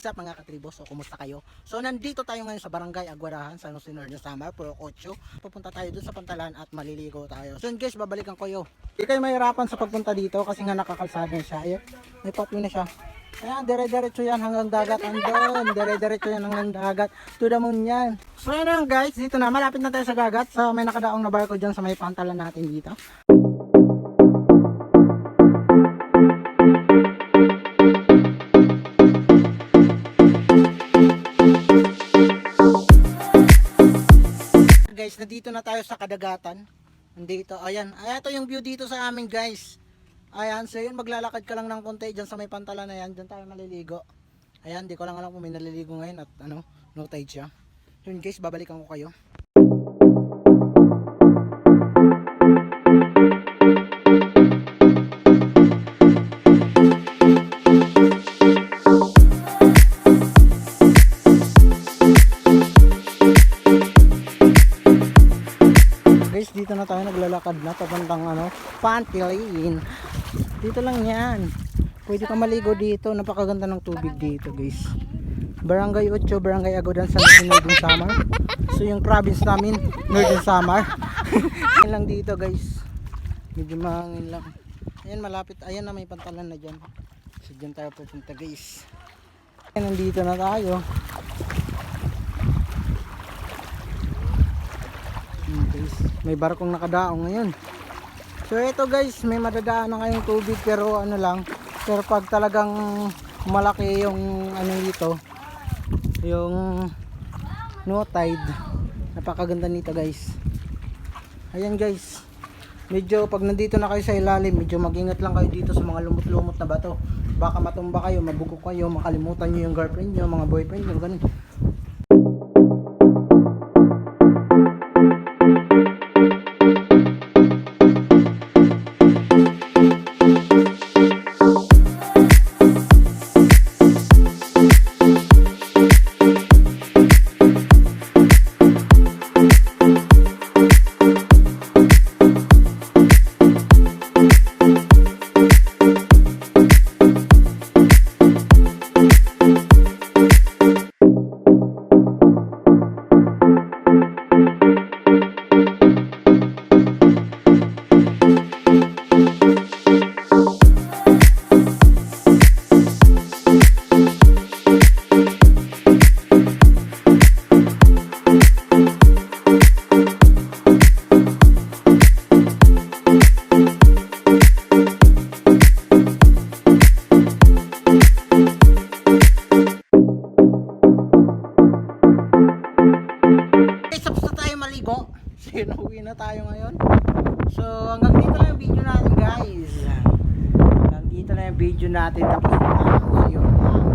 What's up mga katribo? So kumusta kayo? So nandito tayo ngayon sa Barangay Aguarahan, San Jose Northern Samar, Puro 8. Pupunta tayo dun sa Pantalan at maliligo tayo. So guys, babalikan ko yun. Hindi kayo mahirapan sa pagpunta dito kasi nga nakakalsada siya. Ayan, may pathway na siya. Ayan, dire-diretso yan hanggang dagat. Andun, dire-diretso yan hanggang dagat. To the moon yan. So yun guys, dito na, malapit na tayo sa dagat. So may nakadaong na barko dyan sa may pantalan natin dito. Guys, nandito na tayo sa kadagatan. Nandito, ayan. Ito yung view dito sa amin, guys. Ayan, so yun, maglalakad ka lang ng konti dyan sa may pantalan na yan. Dyan tayo maliligo. Ayan, di ko lang alam kung may naliligo ngayon at ano, no tide siya. Yun guys, babalikan ko kayo. Guys, dito na tayo naglalakad na papuntang ano, Pantilin. Dito lang yan. Pwede ka maligo dito. Napakaganda ng tubig dito, guys. Barangay 8, Barangay Aguarahan, San Jose Northern Samar. So yung province namin, Northern Samar. Yan lang dito, guys. Medyo mahangin lang. Ayan, malapit. Ayan na, may pantalan na dyan. So dyan tayo pupunta, guys. Ayan, nandito na tayo. Guys, may barkong nakadaong ngayon. So ito guys, may madadaan na ngayong tubig pero ano lang, pero pag talagang malaki yung ano dito, yung no tide, napakaganda nito guys. Ayan guys, medyo pag nandito na kayo sa ilalim, medyo mag-ingat lang kayo dito sa mga lumot-lumot na bato. Baka matumba kayo, mabugok kayo, makalimutan nyo yung girlfriend nyo, mga boyfriend nyo, ganun. So yun, uwi na tayo ngayon. So hanggang dito lang yung video natin guys. Hanggang dito lang yung video natin. Tapos na. So yun.